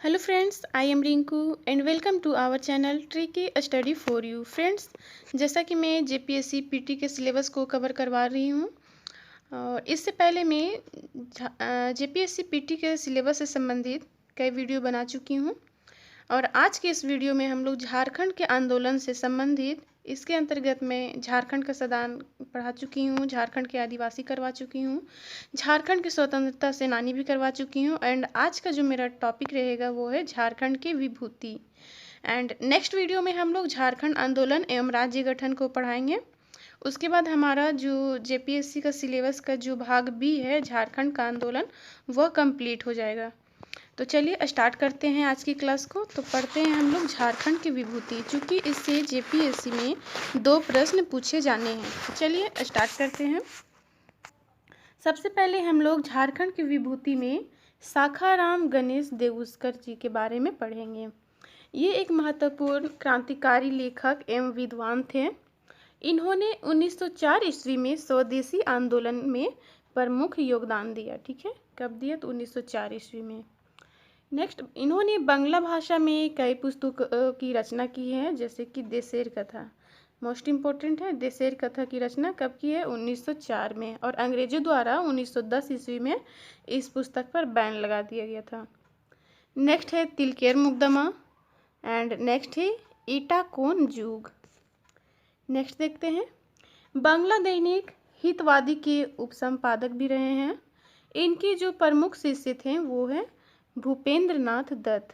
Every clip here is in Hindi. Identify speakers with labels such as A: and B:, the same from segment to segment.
A: Hello friends, I am Rinku and welcome to our channel Tricky Study for You। Friends, जैसा कि मैं जेपीएससी पीटी के सिलेबस को कवर करवा रही हूँ और इससे पहले मैं जेपीएससी पीटी के सिलेबस से संबंधित कई वीडियो बना चुकी हूँ और आज के इस वीडियो में हम लोग झारखंड के आंदोलन से संबंधित इसके अंतर्गत मैं झारखंड का संविधान पढ़ा चुकी हूँ, झारखंड के आदिवासी करवा चुकी हूँ, झारखंड के स्वतंत्रता सेनानी भी करवा चुकी हूँ एंड आज का जो मेरा टॉपिक रहेगा वो है झारखंड की विभूति। एंड नेक्स्ट वीडियो में हम लोग झारखंड आंदोलन एवं राज्य गठन को पढ़ाएंगे। उसके बाद हमारा जो जेपीएससी का सिलेबस का जो भाग बी है झारखंड का आंदोलन वह कंप्लीट हो जाएगा। तो चलिए स्टार्ट करते हैं आज की क्लास को। तो पढ़ते हैं हम लोग झारखंड की विभूति, चूँकि इससे जेपीएससी में 2 प्रश्न पूछे जाने हैं। तो चलिए स्टार्ट करते हैं। सबसे पहले हम लोग झारखंड की विभूति में शाखाराम गणेश देउस्कर जी के बारे में पढ़ेंगे। ये एक महत्वपूर्ण क्रांतिकारी लेखक एवं विद्वान थे। इन्होंने 1904 ईस्वी में स्वदेशी आंदोलन में प्रमुख योगदान दिया। ठीक है, कब दिया? तो 1904 ईस्वी में। नेक्स्ट, इन्होंने बांग्ला भाषा में कई पुस्तकों की रचना की है, जैसे कि देशेर कथा मोस्ट इम्पोर्टेंट है। देशेर कथा की रचना कब की है? 1904 में, और अंग्रेजों द्वारा 1910 ईस्वी में इस पुस्तक पर बैन लगा दिया गया था। नेक्स्ट है तिलकेर मुकदमा एंड नेक्स्ट है ईटा कोन जुग। नेक्स्ट देखते हैं, बांग्ला दैनिक हितवादी के उपसंपादक भी रहे हैं। इनके जो प्रमुख शिष्य थे वो है भूपेंद्र नाथ दत्त।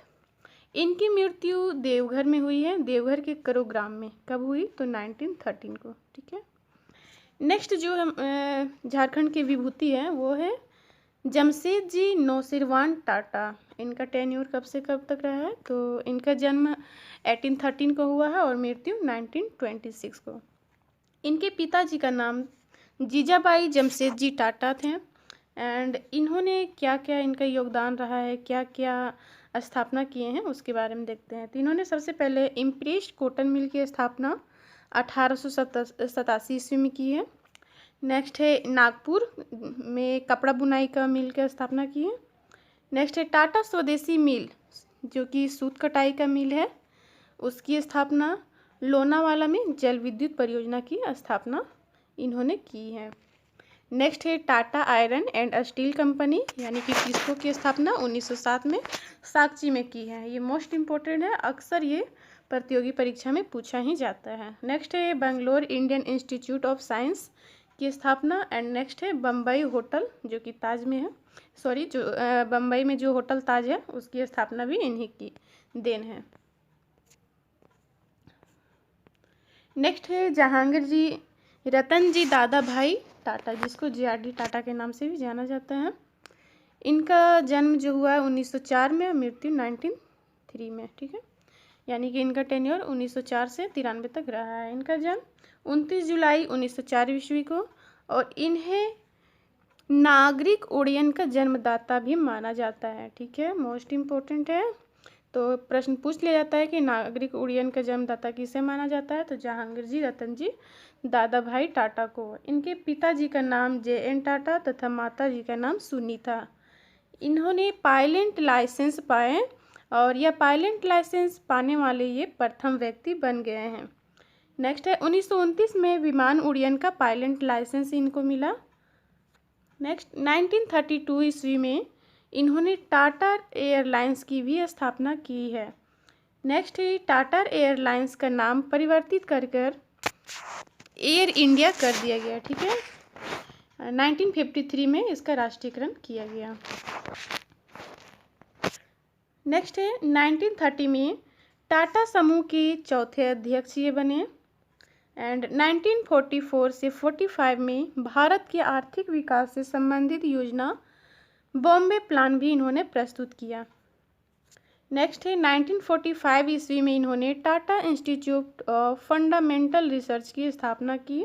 A: इनकी मृत्यु देवघर में हुई है, देवघर के करोग्राम में। कब हुई? तो 1913 को। ठीक है। नेक्स्ट जो हम झारखंड की विभूति है वो है जमशेद जी नौसिरवान टाटा। इनका टेन्योर कब से कब तक रहा है? तो इनका जन्म 1813 को हुआ है और मृत्यु 1926 को। इनके पिताजी का नाम जीजाबाई जमशेद जी टाटा थे एंड इन्होंने क्या क्या इनका योगदान रहा है, क्या क्या स्थापना किए हैं उसके बारे में देखते हैं। तो इन्होंने सबसे पहले इम्प्रेस्ड कॉटन मिल की स्थापना 1887 ईस्वी में की है। नेक्स्ट है नागपुर में कपड़ा बुनाई का मिल की स्थापना की है। नेक्स्ट है टाटा स्वदेशी मिल, जो कि सूत कटाई का मिल है, उसकी स्थापना। लोनावाला में जल विद्युत परियोजना की स्थापना इन्होंने की है। नेक्स्ट है Tata iron and steel company, यानी कि टिस्को की स्थापना 1907 में साक्ची में की है। ये मोस्ट इम्पोर्टेंट है, अक्सर ये प्रतियोगी परीक्षा में पूछा ही जाता है। नेक्स्ट है Bangalore Indian institute of science की स्थापना एंड नेक्स्ट है बम्बई होटल, जो कि ताज में है, सॉरी जो बम्बई में जो होटल ताज है उसकी स्थापना भी इन्हीं की देन है। नेक्स्ट है जहांगीर जी रतन जी दादा भाई टाटा, जिसको JRD टाटा के नाम से भी जाना जाता है। इनका जन्म जो हुआ है 1904 में, मृत्यु 1903 में। ठीक है, यानी कि इनका टेन्योर 1904 से 93 तक रहा है। इनका जन्म 29 जुलाई 1904 ईस्वी को, और इन्हें नागरिक उड्डयन का जन्मदाता भी माना जाता है। ठीक है, मोस्ट इम्पोर्टेंट है। तो प्रश्न पूछ लिया जाता है कि नागरिक उड्डयन का जन्मदाता किसे माना जाता है? तो जहांगीर जी रतन जी दादा भाई टाटा को। इनके पिताजी का नाम JN टाटा तथा माता जी का नाम सुनीता। इन्होंने पायलट लाइसेंस पाए और यह पायलट लाइसेंस पाने वाले ये प्रथम व्यक्ति बन गए हैं। नेक्स्ट है 1929 में विमान उड्डयन का पायलट लाइसेंस इनको मिला। नेक्स्ट 1932 ईस्वी में इन्होंने टाटा एयरलाइंस की भी स्थापना की है। नेक्स्ट है टाटा एयरलाइंस का नाम परिवर्तित कर एयर इंडिया कर दिया गया। ठीक है, 1953 में इसका राष्ट्रीयकरण किया गया। नेक्स्ट है 1930 में टाटा समूह के चौथे अध्यक्ष ये बने एंड 1944 से 45 में भारत के आर्थिक विकास से संबंधित योजना बॉम्बे प्लान भी इन्होंने प्रस्तुत किया। नेक्स्ट है 1945 ईस्वी में इन्होंने Tata institute of fundamental research की स्थापना की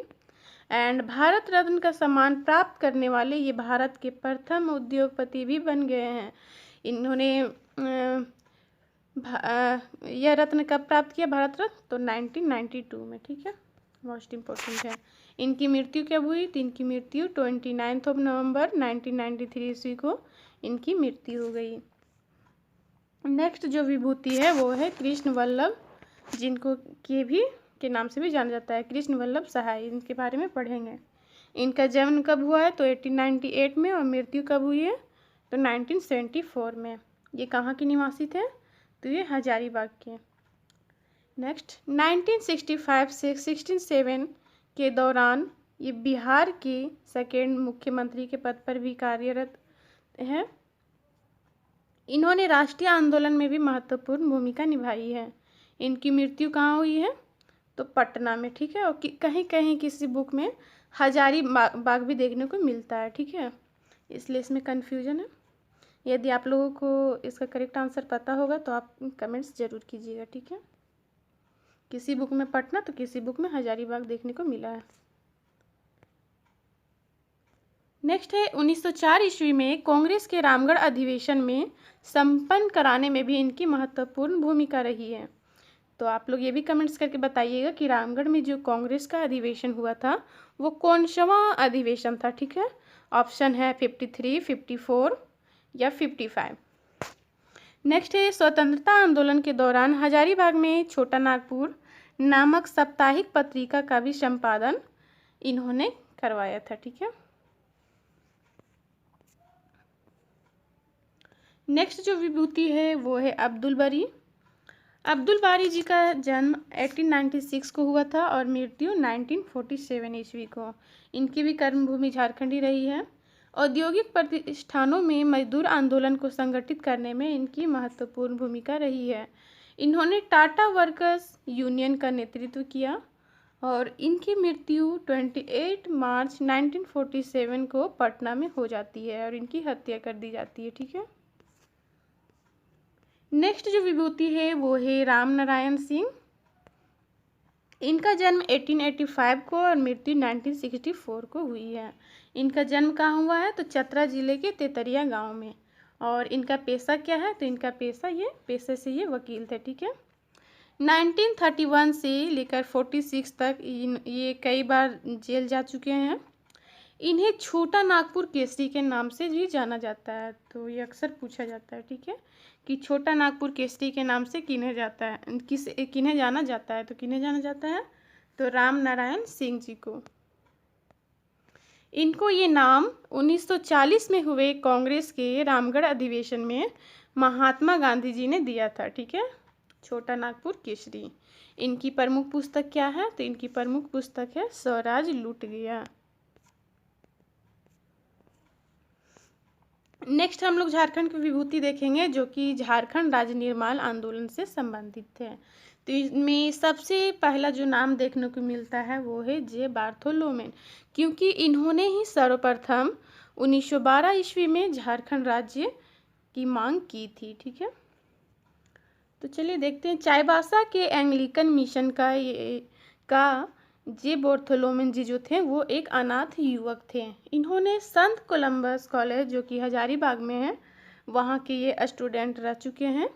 A: एंड भारत रत्न का सम्मान प्राप्त करने वाले ये भारत के प्रथम उद्योगपति भी बन गए हैं। इन्होंने यह रत्न कब प्राप्त किया, भारत रत्न? तो 1992 में। ठीक है, मोस्ट इम्पोर्टेंट है। इनकी मृत्यु कब हुई? तो इनकी मृत्यु 29 नवंबर 1993 ईस्वी को इनकी मृत्यु हो गई। नेक्स्ट जो विभूति है वो है कृष्ण वल्लभ, जिनको के नाम से भी जाना जाता है, कृष्ण वल्लभ सहाय। इनके बारे में पढ़ेंगे। इनका जन्म कब हुआ है तो 1898 में, और मृत्यु कब हुई है तो 1974 में। ये कहाँ के निवासी थे तो ये हजारीबाग के। नेक्स्ट 1965 से 67 के दौरान ये बिहार के सेकेंड मुख्यमंत्री के पद पर भी कार्यरत हैं। इन्होंने राष्ट्रीय आंदोलन में भी महत्वपूर्ण भूमिका निभाई है। इनकी मृत्यु कहाँ हुई है तो पटना में, ठीक है। और कहीं कहीं किसी बुक में हजारीबाग भी देखने को मिलता है, ठीक है, इसलिए इसमें कन्फ्यूजन है। यदि आप लोगों को इसका करेक्ट आंसर पता होगा तो आप कमेंट्स ज़रूर कीजिएगा, ठीक है। किसी बुक में पटना तो किसी बुक में हजारीबाग देखने को मिला है। नेक्स्ट है 1904 ईस्वी में कांग्रेस के रामगढ़ अधिवेशन में संपन्न कराने में भी इनकी महत्वपूर्ण भूमिका रही है। तो आप लोग ये भी कमेंट्स करके बताइएगा कि रामगढ़ में जो कांग्रेस का अधिवेशन हुआ था वो कौन-सा अधिवेशन था, ठीक है। ऑप्शन है 53, 54 या 55। नेक्स्ट है स्वतंत्रता आंदोलन के दौरान हजारीबाग में छोटा नागपुर नामक साप्ताहिक पत्रिका का भी संपादन इन्होंने करवाया था, ठीक है। नेक्स्ट जो विभूति है वो है अब्दुल बारी। अब्दुल बारी जी का जन्म 1896 को हुआ था और मृत्यु 1947 ईस्वी को। इनकी भी कर्मभूमि झारखंड ही रही है। औद्योगिक प्रतिष्ठानों में मजदूर आंदोलन को संगठित करने में इनकी महत्वपूर्ण भूमिका रही है। इन्होंने टाटा वर्कर्स यूनियन का नेतृत्व किया और इनकी मृत्यु 28 मार्च 1947 को पटना में हो जाती है और इनकी हत्या कर दी जाती है, ठीक है। नेक्स्ट जो विभूति है वो है राम नारायण सिंह। इनका जन्म 1885 को और मृत्यु 1964 को हुई है। इनका जन्म कहाँ हुआ है तो चतरा जिले के तेतरिया गांव में। और इनका पेशा क्या है तो इनका पेशे से ये वकील थे, ठीक है। 1931 से लेकर 46 तक ये कई बार जेल जा चुके हैं। इन्हें छोटा नागपुर केसरी के नाम से भी जाना जाता है। तो ये अक्सर पूछा जाता है, ठीक है, कि छोटा नागपुर केसरी के नाम से किन्हें जाना जाता है तो किन्हें जाना जाता है तो राम नारायण सिंह जी को। इनको ये नाम 1940 में हुए कांग्रेस के रामगढ़ अधिवेशन में महात्मा गांधी जी ने दिया था, ठीक है, छोटा नागपुर केसरी। इनकी प्रमुख पुस्तक क्या है तो इनकी प्रमुख पुस्तक है स्वराज लूट गया। नेक्स्ट हम लोग झारखंड की विभूति देखेंगे जो कि झारखंड राज्य निर्माण आंदोलन से संबंधित है। तो इसमें सबसे पहला जो नाम देखने को मिलता है वो है जे बार्थोलोमेन, क्योंकि इन्होंने ही सर्वप्रथम 1912 ईस्वी में झारखंड राज्य की मांग की थी, ठीक है। तो चलिए देखते हैं। चाईबासा के एंग्लिकन मिशन का जे बार्थोलोमेन जी जो थे वो एक अनाथ युवक थे। इन्होंने संत कोलंबस कॉलेज जो कि हजारीबाग में है वहाँ के ये स्टूडेंट रह चुके हैं।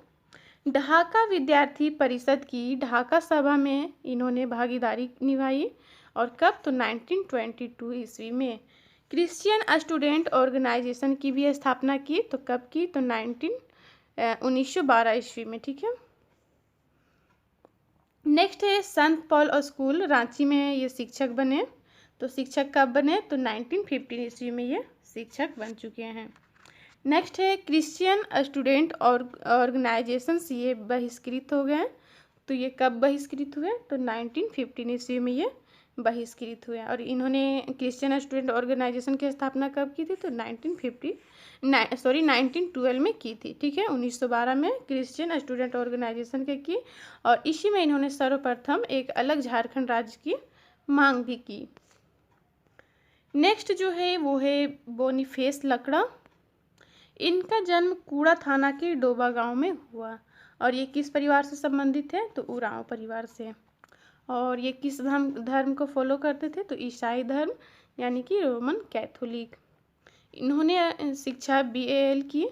A: ढाका विद्यार्थी परिषद की ढाका सभा में इन्होंने भागीदारी निभाई और कब तो 1922 ईस्वी में। क्रिश्चियन स्टूडेंट ऑर्गेनाइजेशन की भी स्थापना की तो कब की तो 1912 ईस्वी में, ठीक है। नेक्स्ट है संत पॉल स्कूल रांची में ये शिक्षक बने। तो शिक्षक कब बने तो 1915 ईस्वी में ये शिक्षक बन चुके हैं। नेक्स्ट है क्रिश्चियन स्टूडेंट ऑर्गेनाइजेशन से ये बहिष्कृत हो गए। तो ये कब बहिष्कृत हुए तो 1915 ईस्वी में ये बहिष्कृत हुए। और इन्होंने क्रिश्चियन स्टूडेंट ऑर्गेनाइजेशन की स्थापना कब की थी तो 1912 में की थी, ठीक है। 1912 में क्रिश्चियन स्टूडेंट ऑर्गेनाइजेशन की और इसी में इन्होंने सर्वप्रथम एक अलग झारखंड राज्य की मांग भी की। नेक्स्ट जो है वो है बोनीफेस लकड़ा। इनका जन्म कूड़ा थाना के डोबा गांव में हुआ और ये किस परिवार से संबंधित है तो उरांव परिवार से। और ये किस धर्म को फॉलो करते थे तो ईसाई धर्म यानी कि रोमन कैथोलिक। इन्होंने शिक्षा BAL की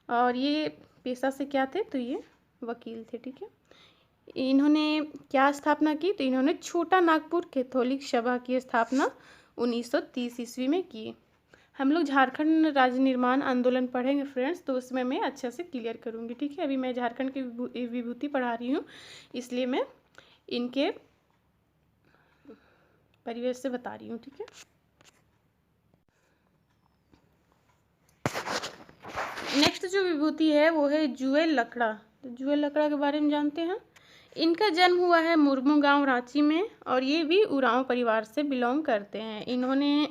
A: और ये पेशा से क्या थे तो ये वकील थे, ठीक है। इन्होंने क्या स्थापना की तो इन्होंने छोटा नागपुर कैथोलिक सभा की स्थापना 1930 ईस्वी में की। हम लोग झारखंड राज्य निर्माण आंदोलन पढ़ेंगे फ्रेंड्स, तो उसमें मैं अच्छे से क्लियर करूँगी। ठीक है, अभी मैं झारखंड की विभूति पढ़ा रही हूँ, इसलिए मैं इनके परिवेश से बता रही हूँ। ठीक है, नेक्स्ट जो विभूति है वो है जुएल लकड़ा। तो जुएल लकड़ा के बारे में जानते हैं। इनका जन्म हुआ है मुर्मू गांव रांची में, और ये भी उरांव परिवार से बिलोंग करते हैं। इन्होंने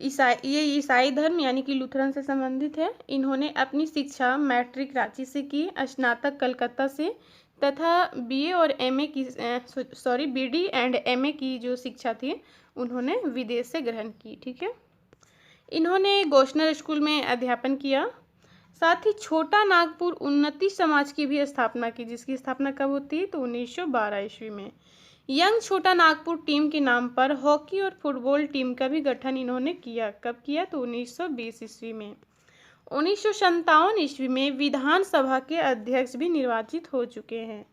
A: ईसाई धर्म यानी कि लूथरन से संबंधित है। इन्होंने अपनी शिक्षा मैट्रिक रांची से की, स्नातक कलकत्ता से, तथा बीए और एमए की बीडी एंड एमए की जो शिक्षा थी उन्होंने विदेश से ग्रहण की। ठीक है, इन्होंने गोशनर स्कूल में अध्यापन किया। साथ ही छोटा नागपुर उन्नति समाज की भी स्थापना की, जिसकी स्थापना कब होती है तो 1912 ईस्वी में। यंग छोटा नागपुर टीम के नाम पर हॉकी और फुटबॉल टीम का भी गठन इन्होंने किया। कब किया तो 1920 ईस्वी में। 1957 ईस्वी में विधानसभा के अध्यक्ष भी निर्वाचित हो चुके हैं।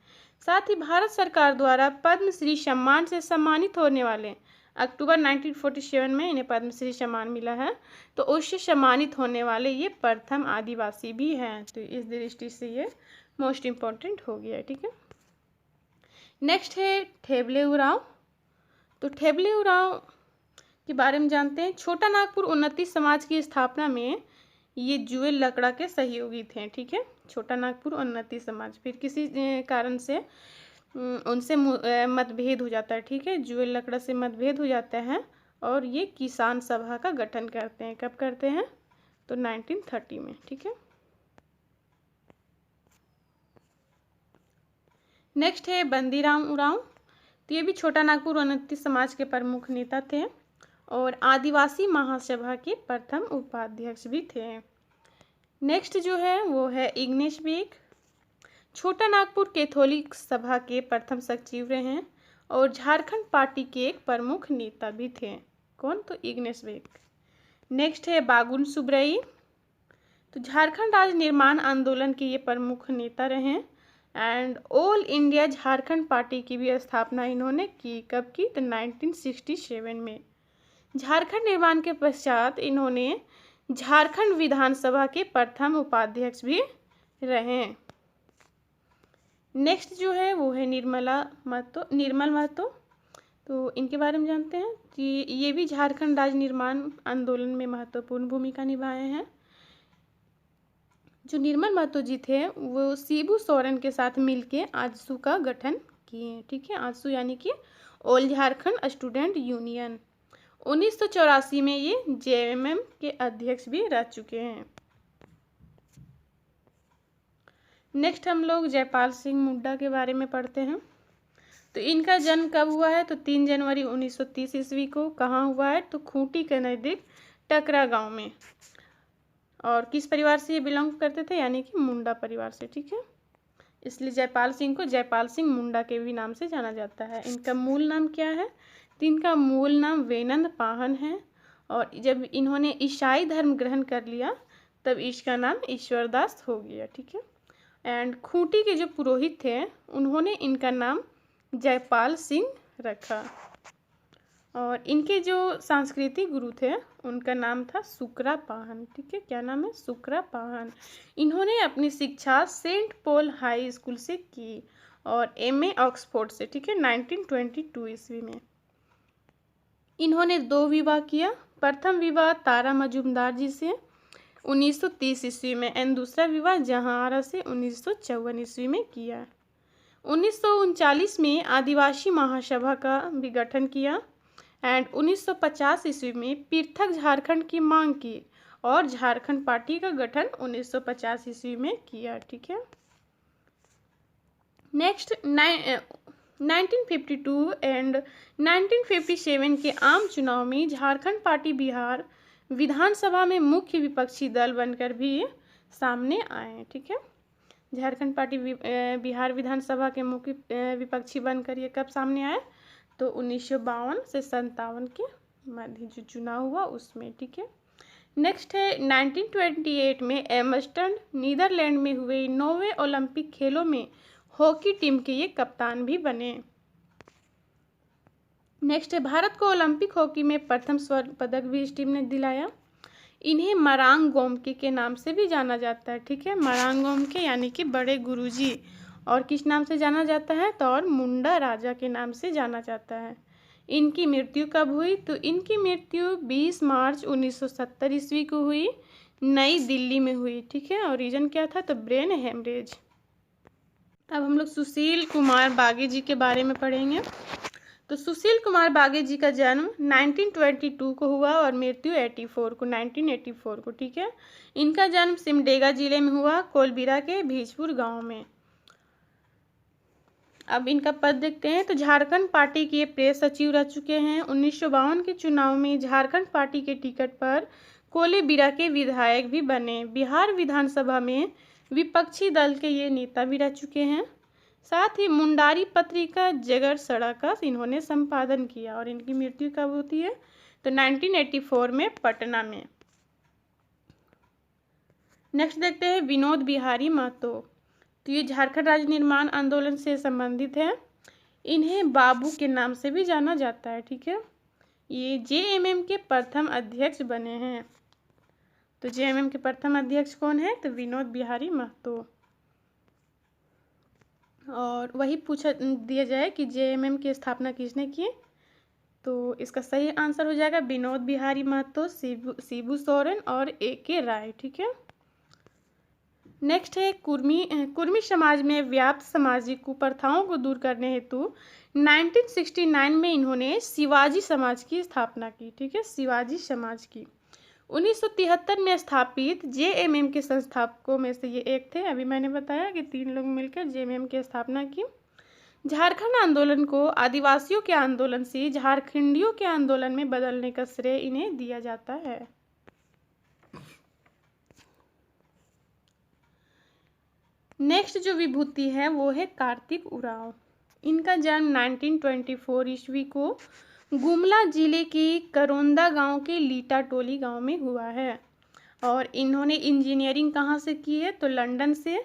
A: साथ ही भारत सरकार द्वारा पद्मश्री सम्मान से सम्मानित होने वाले, अक्टूबर 1947 में इन्हें पद्मश्री सम्मान मिला है, तो उससे सम्मानित होने वाले ये प्रथम आदिवासी भी हैं। तो इस दृष्टि से ये मोस्ट इम्पोर्टेंट हो गया। ठीक है, नेक्स्ट है ठेबले उरांव। तो ठेबले उरांव के बारे में जानते हैं। छोटा नागपुर उन्नति समाज की स्थापना में ये जुएल लकड़ा के सहयोगी थे। ठीक है, छोटा नागपुर उन्नति समाज, फिर किसी कारण से उनसे मतभेद हो जाता है। ठीक है, जुएल लकड़ा से मतभेद हो जाता है और ये किसान सभा का गठन करते हैं। कब करते हैं तो 1930 में। ठीक है, नेक्स्ट है बंदीराम उरांव। तो ये भी छोटा नागपुर उन्नति समाज के प्रमुख नेता थे और आदिवासी महासभा के प्रथम उपाध्यक्ष भी थे। नेक्स्ट जो है वो है इग्नेश बेग। छोटा नागपुर कैथोलिक सभा के प्रथम सचिव रहे हैं और झारखंड पार्टी के एक प्रमुख नेता भी थे। कौन तो इग्नेश बेग। नेक्स्ट है बागुन सुब्रई। तो झारखंड राज्य निर्माण आंदोलन के ये प्रमुख नेता रहे and all India Jharkhand party की भी स्थापना इन्होंने की। कब की तो 1967 में। झारखंड निर्माण के पश्चात इन्होंने झारखंड विधानसभा के प्रथम उपाध्यक्ष भी रहे। नेक्स्ट जो है वो है निर्मल महतो। तो इनके बारे में जानते हैं कि ये भी झारखंड राज्य निर्माण आंदोलन में महत्वपूर्ण भूमिका निभाए हैं। जो निर्मल महतो जी थे वो शिबू सोरेन के साथ मिलके आजसू का गठन किए। ठीक है, आजसू यानी कि ऑल झारखंड स्टूडेंट यूनियन। 1984 में ये जेएमएम के अध्यक्ष भी रह चुके हैं। नेक्स्ट हम लोग जयपाल सिंह मुंडा के बारे में पढ़ते हैं। तो इनका जन्म कब हुआ है तो 3 जनवरी 1930 ईस्वी को। कहाँ हुआ है तो खूंटी के नज़दीक टकरा गांव में। और किस परिवार से ये बिलोंग करते थे यानी कि मुंडा परिवार से। ठीक है, इसलिए जयपाल सिंह को जयपाल सिंह मुंडा के भी नाम से जाना जाता है। इनका मूल नाम क्या है तो इनका मूल नाम वेनंद पाहन है और जब इन्होंने ईसाई धर्म ग्रहण कर लिया तब इसका नाम ईश्वरदास हो गया। ठीक है, एंड खूंटी के जो पुरोहित थे उन्होंने इनका नाम जयपाल सिंह रखा और इनके जो सांस्कृतिक गुरु थे उनका नाम था सुकरा पाहन। ठीक है, क्या नाम है सुकरा पाहन। इन्होंने अपनी शिक्षा सेंट पॉल हाई स्कूल से की और एमए ऑक्सफोर्ड से। ठीक है, 1922 ईस्वी में। इन्होंने 2 विवाह किया। प्रथम विवाह तारा मजुमदार जी से 1930 ईस्वी में एंड दूसरा विवाह जहांआरा से 1954 ईस्वी में किया। 1939 में आदिवासी महासभा का भी गठन किया एंड 1950 ईस्वी में पृथक झारखंड की मांग की और झारखंड पार्टी का गठन 1950 ईस्वी में किया। ठीक है, नेक्स्ट 1952 एंड 1957 के आम चुनाव में झारखंड पार्टी बिहार विधानसभा में मुख्य विपक्षी दल बनकर भी सामने आए। ठीक है, झारखंड पार्टी बिहार विधानसभा के मुख्य विपक्षी बनकर ये कब सामने आए तो 1952 से 57 के मध्य जो चुनाव हुआ उसमें। ठीक है, नेक्स्ट है 1928 में एम्स्टर्डम नीदरलैंड में हुए 9वें ओलंपिक खेलों में हॉकी टीम के ये कप्तान भी बने। नेक्स्ट है भारत को ओलंपिक हॉकी में प्रथम स्वर्ण पदक भी इस टीम ने दिलाया। इन्हें मरांग गोमके के नाम से भी जाना जाता है, ठीक है। मरांग गोमके यानी कि बड़े गुरुजी। और किस नाम से जाना जाता है, तो और मुंडा राजा के नाम से जाना जाता है। इनकी मृत्यु कब हुई, तो इनकी मृत्यु 20 मार्च 1970 ईस्वी को हुई, नई दिल्ली में हुई, ठीक है। और रीजन क्या था, तो ब्रेन हेमरेज। अब हम लोग सुशील कुमार बागे जी के बारे में पढ़ेंगे। तो सुशील कुमार बागे जी का जन्म 1922 को हुआ और मृत्यु 1984 को, ठीक है। इनका जन्म सिमडेगा जिले में हुआ, कोलबीरा के भीजपुर गांव में। अब इनका पद देखते हैं। तो झारखंड पार्टी के प्रेस सचिव रह चुके हैं। 1952 के चुनाव में झारखंड पार्टी के टिकट पर कोलेबिरा के विधायक भी बने। बिहार विधानसभा में विपक्षी दल के ये नेता भी रह चुके हैं। साथ ही मुंडारी पत्रिका जगर सड़ा का इन्होंने संपादन किया। और इनकी मृत्यु कब होती है, तो 1984 में पटना में। नेक्स्ट देखते हैं विनोद बिहारी महतो। तो ये झारखंड राज्य निर्माण आंदोलन से संबंधित है। इन्हें बाबू के नाम से भी जाना जाता है, ठीक है। ये जेएमएम के प्रथम अध्यक्ष बने हैं। तो जेएमएम के प्रथम अध्यक्ष कौन है, तो विनोद बिहारी महतो। और वही पूछा दिया जाए कि जेएमएम की स्थापना किसने की, तो इसका सही आंसर हो जाएगा विनोद बिहारी महतो, शिबू सोरेन और AK राय, ठीक है। नेक्स्ट है कुर्मी समाज में व्याप्त सामाजिक कुप्रथाओं को दूर करने हेतु 1969 में इन्होंने शिवाजी समाज की स्थापना की, ठीक है, शिवाजी समाज की। 1973 में स्थापित जेएमएम के संस्थापकों में से ये एक थे। अभी मैंने बताया कि 3 लोग मिलकर जेएमएम की स्थापना की। झारखंड आंदोलन को आदिवासियों के आंदोलन से झारखंडियों के आंदोलन में बदलने का श्रेय इन्हें दिया जाता है। नेक्स्ट जो विभूति है वो है कार्तिक उरांव। इनका जन्म 1924 ईस्वी को गुमला जिले के करोंदा गांव के लीटा टोली गांव में हुआ है। और इन्होंने इंजीनियरिंग कहाँ से की है, तो लंदन से।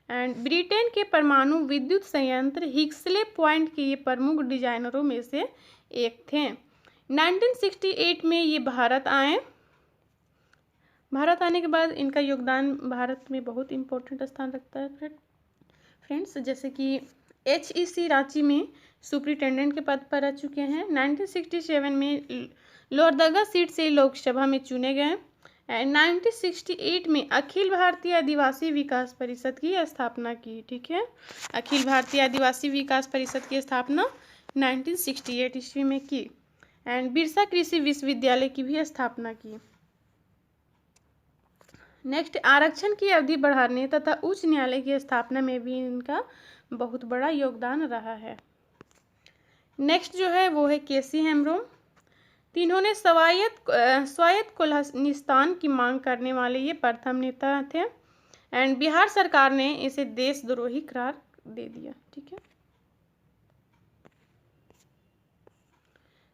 A: एंड ब्रिटेन के परमाणु विद्युत संयंत्र हिक्सले पॉइंट के ये प्रमुख डिजाइनरों में से एक थे। 1968 में ये भारत आए। भारत आने के बाद इनका योगदान भारत में बहुत इम्पोर्टेंट स्थान रखता है फ्रेंड्स। जैसे कि HEC रांची में सुप्रिंटेंडेंट के पद पर रह चुके हैं। 1967 में लोहरदगा सीट से लोकसभा में चुने गए। 1968 में अखिल भारतीय आदिवासी विकास परिषद की स्थापना की, ठीक है। अखिल भारतीय आदिवासी विकास परिषद की स्थापना 1968 ईस्वी में की। एंड बिरसा कृषि विश्वविद्यालय की भी स्थापना की। नेक्स्ट, आरक्षण की अवधि बढ़ाने तथा उच्च न्यायालय की स्थापना में भी इनका बहुत बड़ा योगदान रहा है। नेक्स्ट जो है वो है KC हेम्ब्रोम। इन्होंने स्वायत्त कोल्हानिस्तान की मांग करने वाले ये प्रथम नेता थे। एंड बिहार सरकार ने इसे देशद्रोही करार दे दिया, ठीक है।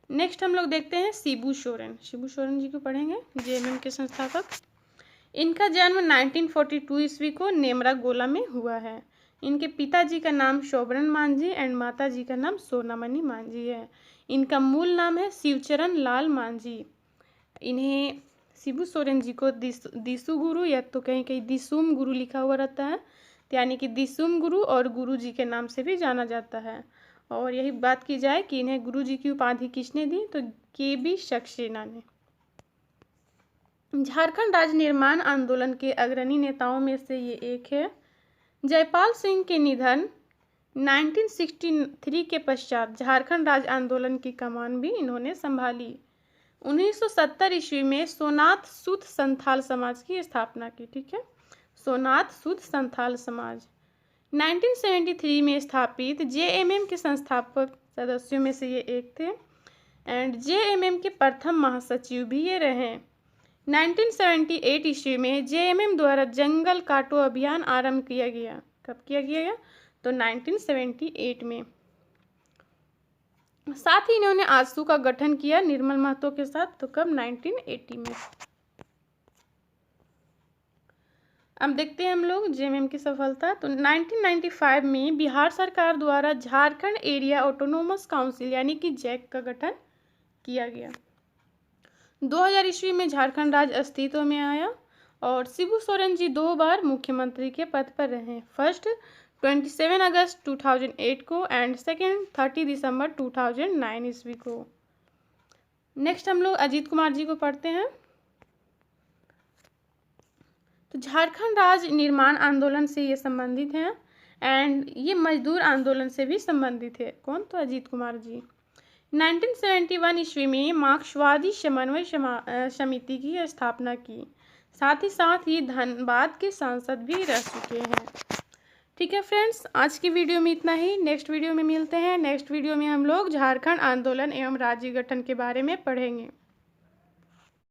A: नेक्स्ट हम लोग देखते हैं शिबू सोरेन। शिबू सोरेन जी को पढ़ेंगे, जेएमएम के संस्थापक। इनका जन्म 1942 ईस्वी को नेमरा गोला में हुआ है। इनके पिताजी का नाम शोभरन मांझी एंड माताजी का नाम सोनामणि मांझी है। इनका मूल नाम है शिवचरण लाल मांझी। इन्हें शिबू सोरेन जी को दिसु गुरु या तो कहीं कहीं दिसुम गुरु लिखा हुआ रहता है, यानी कि दिसुम गुरु और गुरु जी के नाम से भी जाना जाता है। और यही बात की जाए कि इन्हें गुरु जी की उपाधि किसने दी, तो KB सक्सेना ने। झारखंड राज्य निर्माण आंदोलन के अग्रणी नेताओं में से ये एक है। जयपाल सिंह के निधन 1963 के पश्चात झारखंड राज्य आंदोलन की कमान भी इन्होंने संभाली। 1970 ईस्वी में सोनाथ सुध संथाल समाज की स्थापना की, ठीक है, सोनाथ सुध संथाल समाज। 1973 में स्थापित जेएमएम के संस्थापक सदस्यों में से ये एक थे। एंड जेएमएम के प्रथम महासचिव भी ये रहे। 1978 ईस्वी में जेएमएम द्वारा जंगल काटो अभियान आरंभ किया गया। कब किया गया, तो 1978 में। साथ ही इन्होंने आजसू का गठन किया निर्मल महतो के साथ, तो कब, 1980 में। अब देखते हैं हम लोग जेएमएम की सफलता। तो 1995 में बिहार सरकार द्वारा झारखंड एरिया ऑटोनोमस काउंसिल यानी कि जैक का गठन किया गया। 2000 ईस्वी में झारखंड राज्य अस्तित्व में आया और शिबू सोरेन जी 2 बार मुख्यमंत्री के पद पर रहे। फर्स्ट 27 अगस्त 2008 को एंड सेकेंड 30 दिसंबर 2009 ईस्वी को। नेक्स्ट हम लोग अजीत कुमार जी को पढ़ते हैं। तो झारखंड राज्य निर्माण आंदोलन से ये संबंधित हैं एंड ये मजदूर आंदोलन से भी संबंधित है। कौन? तो अजीत कुमार जी। 1971 ईस्वी में मार्क्सवादी समन्वय समिति की स्थापना की। साथ ही साथ ये धनबाद के सांसद भी रह चुके हैं। ठीक है फ्रेंड्स, आज की वीडियो में इतना ही। नेक्स्ट वीडियो में मिलते हैं। नेक्स्ट वीडियो में हम लोग झारखंड आंदोलन एवं राज्य गठन के बारे में पढ़ेंगे।